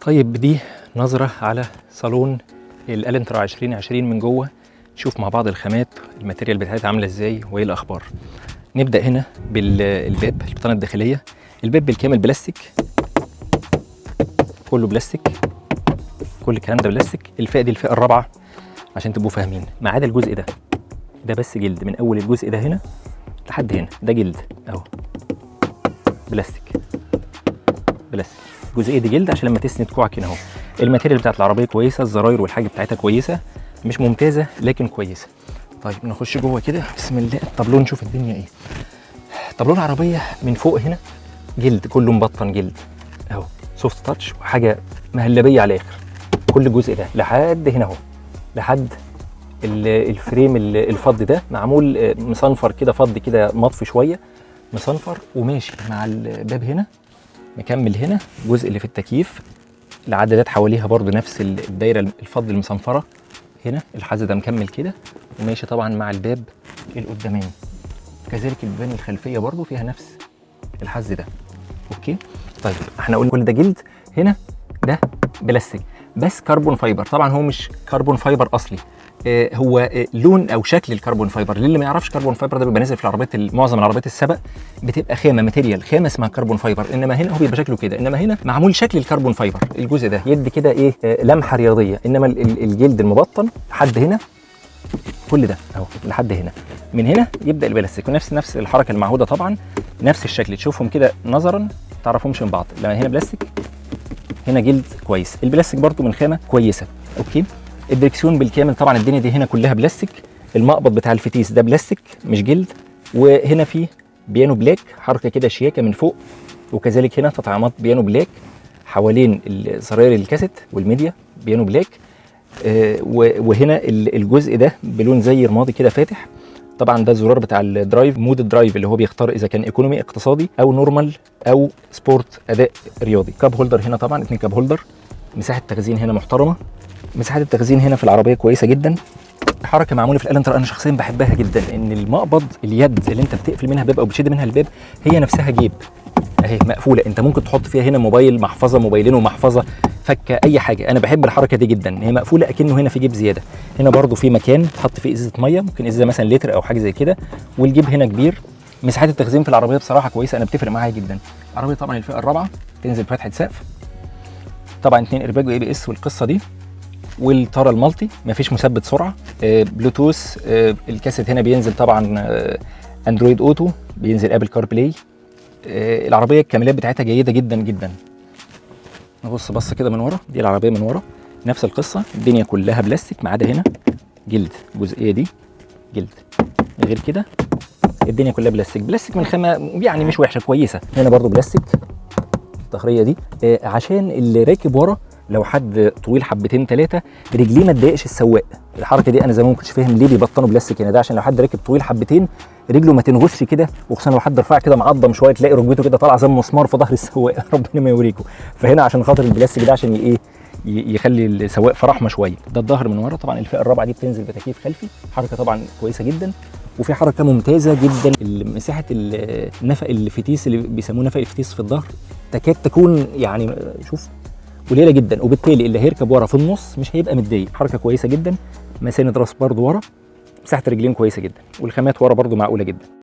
طيب دي نظرة على صالون الالنترا 2020 من جوه. نشوف مع بعض الخامات، الماتيريال بتاعتها عامله ازاي وايه الاخبار. نبدا هنا بالباب، البطانه الداخليه. الباب بالكامل بلاستيك، كله بلاستيك، كل الكلام ده بلاستيك. الفئه دي الفئه الرابعه عشان تبقوا فاهمين، ما عدا الجزء ده بس جلد، من اول الجزء ده هنا لحد هنا ده جلد اهو، بلاستيك الجزئيه دي جلد عشان لما تسند كوعك هنا اهو. الماتيريال بتاعت العربيه كويسه، الزراير والحاجه بتاعتها كويسه، مش ممتازه لكن كويسه. طيب نخش جوه كده بسم الله. الطابلون نشوف الدنيا ايه. طابلون العربيه من فوق هنا جلد، كله مبطن جلد اهو، سوفت تاتش وحاجه مهلبيه على الاخر. كل الجزء ده لحد هنا اهو، لحد الفريم الفضي ده معمول مصنفر كده، فضي كده مطفي شويه مصنفر وماشي مع الباب هنا مكمل. هنا الجزء اللي في التكييف العدادات حواليها برضو نفس الدايره الفض المصنفره. هنا الحز ده مكمل كده وماشي طبعا مع الباب القداماني. كذلك البيبان الخلفيه برضو فيها نفس الحز ده. اوكي طيب احنا قلنا كل ده جلد. هنا ده بلاستيك بس كربون فايبر. طبعا هو مش كربون فايبر اصلي، هو لون او شكل الكربون فايبر. للي ما يعرفش كربون فايبر ده بيبقى نازل في العربيات، معظم العربيات السبق بتبقى خامه ماتيريال، خامه اسمها كربون فايبر. انما هنا هو بيبقى شكله كده، انما هنا معمول شكل الكربون فايبر. الجزء ده يدي كده ايه لمحه رياضيه. انما الجلد المبطن لحد هنا كل ده اهو لحد هنا. من هنا يبدا البلاستيك ونفس الحركه المعهوده طبعا، نفس الشكل تشوفهم كده نظرا ما تعرفهمش من بعض. لما هنا بلاستيك هنا جلد كويس، البلاستيك برضو من خامه كويسه. اوكي الدركسيون بالكامل طبعا الدنيا دي هنا كلها بلاستيك. المقبض بتاع الفتيس ده بلاستيك مش جلد. وهنا في بيانو بلاك، حركه كده شياكه من فوق. وكذلك هنا تطعيمات بيانو بلاك حوالين زراير الكاسيت والميديا بيانو بلاك. وهنا الجزء ده بلون زي رمادي كده فاتح. طبعا ده الزرار بتاع الدرايف، مود الدرايف اللي هو بيختار اذا كان ايكونومي اقتصادي او نورمال او سبورت اداء رياضي. كاب هولدر هنا طبعا 2 كاب هولدر. مساحه تخزين هنا محترمه، مساحه التخزين هنا في العربيه كويسه جدا. حركه معموله في الالنترا انا شخصيا بحبها جدا، ان المقبض اليد اللي انت بتقفل منها الباب او بتشد منها الباب هي نفسها جيب اهي مقفوله. انت ممكن تحط فيها هنا موبايل، محفظه، موبايلين ومحفظه، فكه، اي حاجه. انا بحب الحركه دي جدا، هي مقفوله اكنه هنا في جيب زياده. هنا برضو في مكان تحط فيه ازازه ميه، ممكن ازازه مثلا لتر او حاجه زي كده. والجيب هنا كبير. مساحات التخزين في العربيه بصراحه كويسه، انا بتفرق معايا جدا. العربيه طبعا الفئه الرابعه تنزل بفتحه سقف، طبعا 2 ايرباج واي بي اس والقصه دي. والطاره المالتي مفيش مثبت سرعه، بلوتوث. الكاسيت هنا بينزل طبعا اندرويد اوتو، بينزل ابل كار بلاي. العربيه الكاميرات بتاعتها جيده جدا جدا. نبص بص كده من ورا، دي العربيه من ورا نفس القصه، الدنيا كلها بلاستيك ما عدا هنا جلد. الجزئيه دي جلد، غير كده الدنيا كلها بلاستيك من خامه يعني مش وحشه كويسه. هنا برضو بلاستيك الظهريه دي عشان اللي راكب ورا لو حد طويل حبتين 3 رجليه ما تضايقش السواق. الحركه دي انا زمان ما كنتش فاهم ليه بيبطنوا بلاستيك هنا، ده عشان لو حد راكب طويل حبتين رجله ما تنغش كده، وخصوصا لو حد رفيع كده معضم شويه تلاقي ركبته كده طالعه زي المسمار في ظهر السواق ربنا ما يوريكم. فهنا عشان خاطر البلاستيك ده عشان ايه يخلي السواق في رحمه شويه. ده الظهر من ورا. طبعا الفئه الرابعه دي بتنزل بتكييف خلفي، حركه طبعا كويسه جدا. وفي حركه ممتازه جدا، مساحه النفق الفتيس اللي بيسموه نفق الفتيس في الظهر تكاد تكون يعني شوف قليله جدا، وبالتالي اللي هيركب ورا في النص مش هيبقى متضايق. حركه كويسه جدا. مساند راس برضو ورا، مساحه رجلين كويسه جدا، والخامات ورا برضو معقوله جدا.